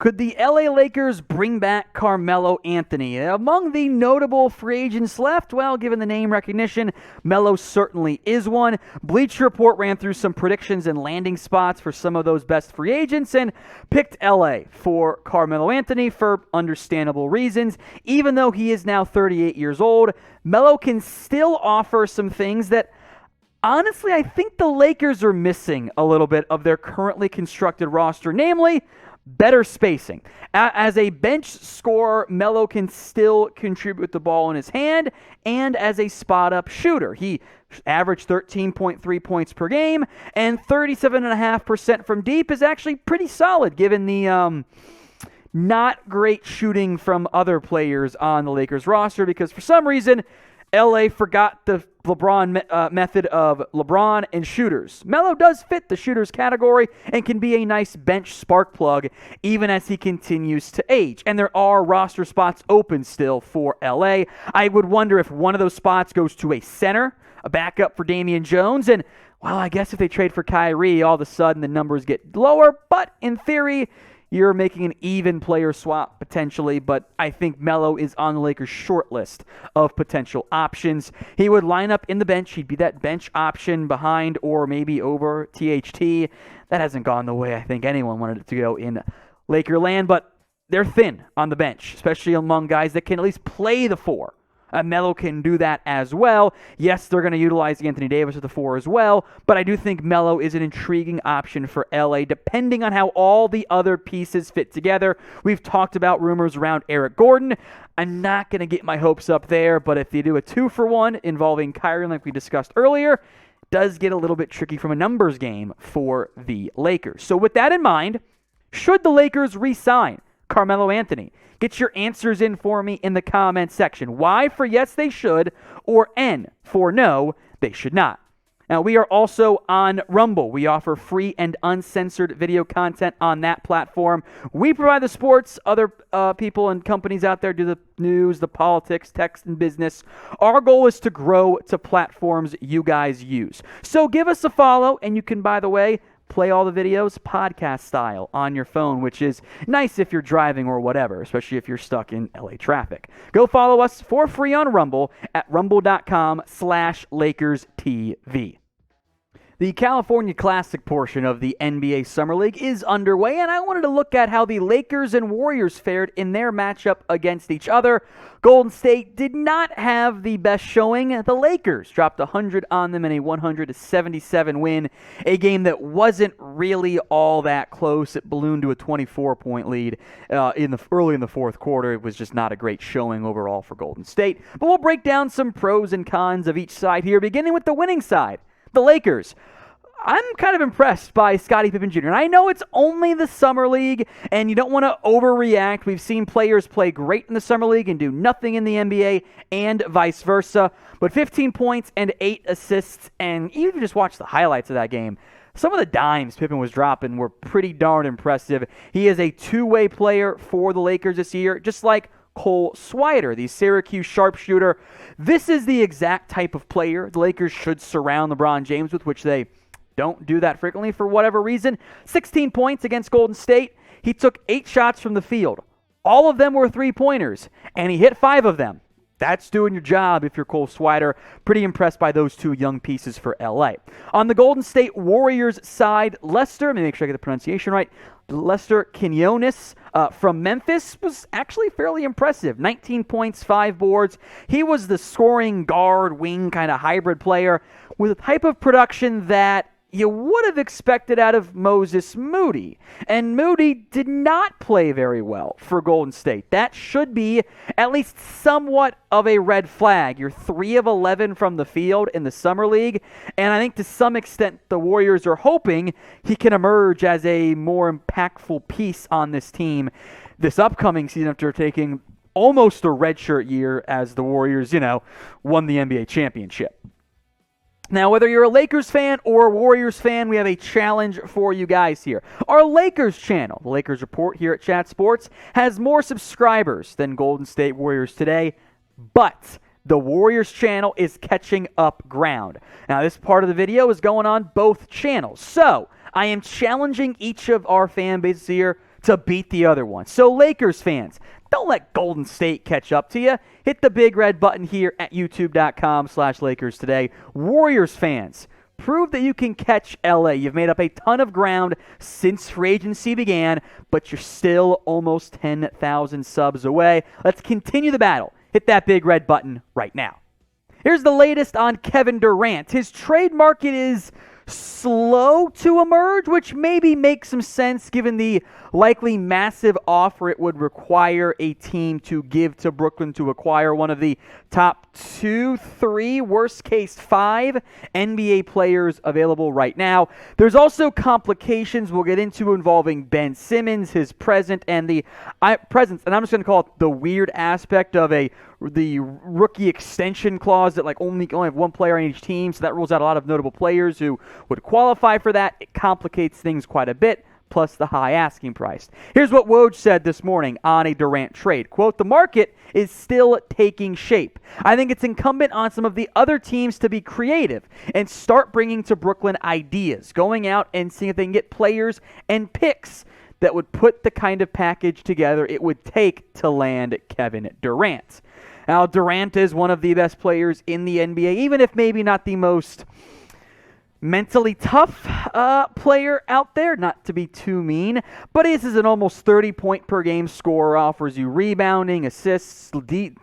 Could the LA Lakers bring back Carmelo Anthony? Among the notable free agents left, well, given the name recognition, Melo certainly is one. Bleacher Report ran through some predictions and landing spots for some of those best free agents and picked LA for Carmelo Anthony for understandable reasons. Even though he is now 38 years old, Melo can still offer some things that honestly I think the Lakers are missing a little bit of their currently constructed roster, namely better spacing. As a bench scorer, Melo can still contribute the ball in his hand, and as a spot-up shooter. He averaged 13.3 points per game, and 37.5% from deep is actually pretty solid, given the not great shooting from other players on the Lakers roster, because for some reason, LA forgot the LeBron method of LeBron and shooters. Melo does fit the shooters category and can be a nice bench spark plug even as he continues to age. And there are roster spots open still for LA. I would wonder if one of those spots goes to a center, a backup for Damian Jones, and well, I guess if they trade for Kyrie, all of a sudden the numbers get lower, but in theory, you're making an even player swap potentially, but I think Melo is on the Lakers' short list of potential options. He would line up in the bench. He'd be that bench option behind or maybe over THT. That hasn't gone the way I think anyone wanted it to go in Lakerland, but they're thin on the bench, especially among guys that can at least play the four. Melo can do that as well. Yes, they're going to utilize Anthony Davis at the 4 as well, but I do think Melo is an intriguing option for LA, depending on how all the other pieces fit together. We've talked about rumors around Eric Gordon. I'm not going to get my hopes up there, but if you do a 2-for-1 involving Kyrie, like we discussed earlier, it does get a little bit tricky from a numbers game for the Lakers. So with that in mind, should the Lakers re-sign Carmelo Anthony? Get your answers in for me in the comments section. Y for yes, they should, or N for no, they should not. Now, we are also on Rumble. We offer free and uncensored video content on that platform. We provide the sports. Other people and companies out there do the news, the politics, text, and business. Our goal is to grow to platforms you guys use. So give us a follow, and you can, by the way, play all the videos podcast style on your phone, which is nice if you're driving or whatever, especially if you're stuck in LA traffic. Go follow us for free on Rumble at rumble.com/LakersTV. The California Classic portion of the NBA Summer League is underway, and I wanted to look at how the Lakers and Warriors fared in their matchup against each other. Golden State did not have the best showing. The Lakers dropped 100 on them in a 100-77 win, a game that wasn't really all that close. It ballooned to a 24-point lead early in the fourth quarter. It was just not a great showing overall for Golden State. But we'll break down some pros and cons of each side here, beginning with the winning side, the Lakers. I'm kind of impressed by Scotty Pippen Jr. And I know it's only the Summer League, and you don't want to overreact. We've seen players play great in the Summer League and do nothing in the NBA, and vice versa. But 15 points and 8 assists, and even just watch the highlights of that game. Some of the dimes Pippen was dropping were pretty darn impressive. He is a two-way player for the Lakers this year, just like Cole Swider, the Syracuse sharpshooter. This is the exact type of player the Lakers should surround LeBron James with, which they don't do that frequently for whatever reason. 16 points against Golden State. He took 8 shots from the field. All of them were three-pointers, and he hit 5 of them. That's doing your job if you're Cole Swider. Pretty impressed by those two young pieces for LA. On the Golden State Warriors side, Lester, let me make sure I get the pronunciation right, Lester Quinones from Memphis was actually fairly impressive. 19 points, 5 boards. He was the scoring guard, wing kind of hybrid player with a type of production that you would have expected out of Moses Moody. And Moody did not play very well for Golden State. That should be at least somewhat of a red flag. You're 3 of 11 from the field in the Summer League, and I think to some extent the Warriors are hoping he can emerge as a more impactful piece on this team this upcoming season after taking almost a redshirt year as the Warriors, won the NBA championship. Now, whether you're a Lakers fan or a Warriors fan, we have a challenge for you guys here. Our Lakers channel, the Lakers Report here at Chat Sports, has more subscribers than Golden State Warriors today, but the Warriors channel is catching up ground. Now, this part of the video is going on both channels, so I am challenging each of our fan bases here to beat the other one. So Lakers fans, don't let Golden State catch up to you. Hit the big red button here at youtube.com/Lakers today. Warriors fans, prove that you can catch LA. You've made up a ton of ground since free agency began, but you're still almost 10,000 subs away. Let's continue the battle. Hit that big red button right now. Here's the latest on Kevin Durant. His trade market is slow to emerge, which maybe makes some sense given the likely massive offer it would require a team to give to Brooklyn to acquire one of the top 2, 3, worst case 5 NBA players available right now. There's also complications we'll get into involving Ben Simmons, his presence, and I'm just going to call it the weird aspect of the rookie extension clause that only have one player on each team, so that rules out a lot of notable players who would qualify for that. It complicates things quite a bit, plus the high asking price. Here's what Woj said this morning on a Durant trade. Quote, "The market is still taking shape. I think it's incumbent on some of the other teams to be creative and start bringing to Brooklyn ideas, going out and seeing if they can get players and picks that would put the kind of package together it would take to land Kevin Durant." Now, Durant is one of the best players in the NBA, even if maybe not the most mentally tough player out there, not to be too mean, but this is an almost 30-point-per-game scorer, offers you rebounding, assists,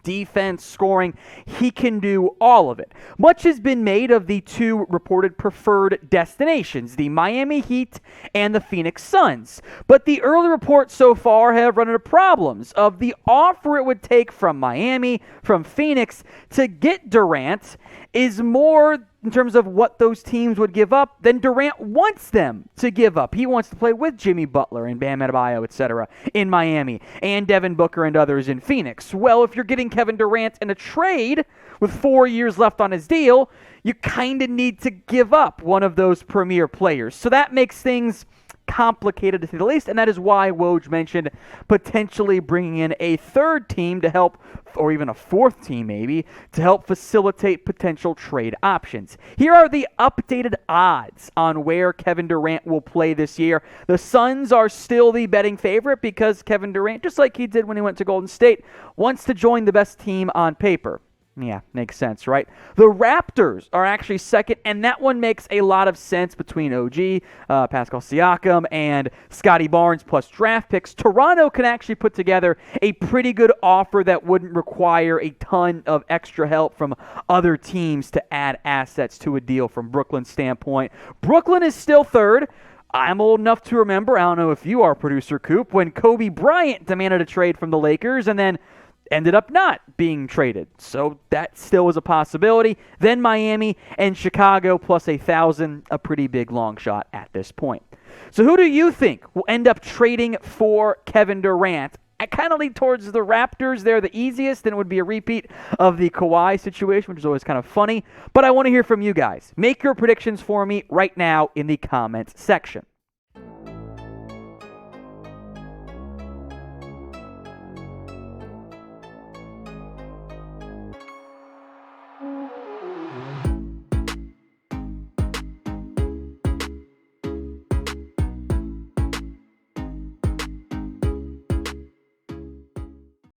defense, scoring. He can do all of it. Much has been made of the two reported preferred destinations, the Miami Heat and the Phoenix Suns, but the early reports so far have run into problems of the offer it would take from Miami, from Phoenix, to get Durant is more in terms of what those teams would give up than Durant wants them to give up. He wants to play with Jimmy Butler and Bam Adebayo, etc. in Miami, and Devin Booker and others in Phoenix. Well, if you're getting Kevin Durant in a trade with 4 years left on his deal, you kind of need to give up one of those premier players. So that makes things complicated to say the least, and that is why Woj mentioned potentially bringing in a third team to help, or even a fourth team maybe, to help facilitate potential trade options. Here are the updated odds on where Kevin Durant will play this year. The Suns are still the betting favorite because Kevin Durant, just like he did when he went to Golden State, wants to join the best team on paper. Yeah, makes sense, right? The Raptors are actually second, and that one makes a lot of sense between OG, Pascal Siakam, and Scotty Barnes plus draft picks. Toronto can actually put together a pretty good offer that wouldn't require a ton of extra help from other teams to add assets to a deal from Brooklyn's standpoint. Brooklyn is still third. I'm old enough to remember, I don't know if you are, Producer Coop, when Kobe Bryant demanded a trade from the Lakers and then ended up not being traded. So that still was a possibility. Then Miami and Chicago plus 1,000, a pretty big long shot at this point. So who do you think will end up trading for Kevin Durant? I kind of lean towards the Raptors. They're the easiest, and it would be a repeat of the Kawhi situation, which is always kind of funny. But I want to hear from you guys. Make your predictions for me right now in the comments section.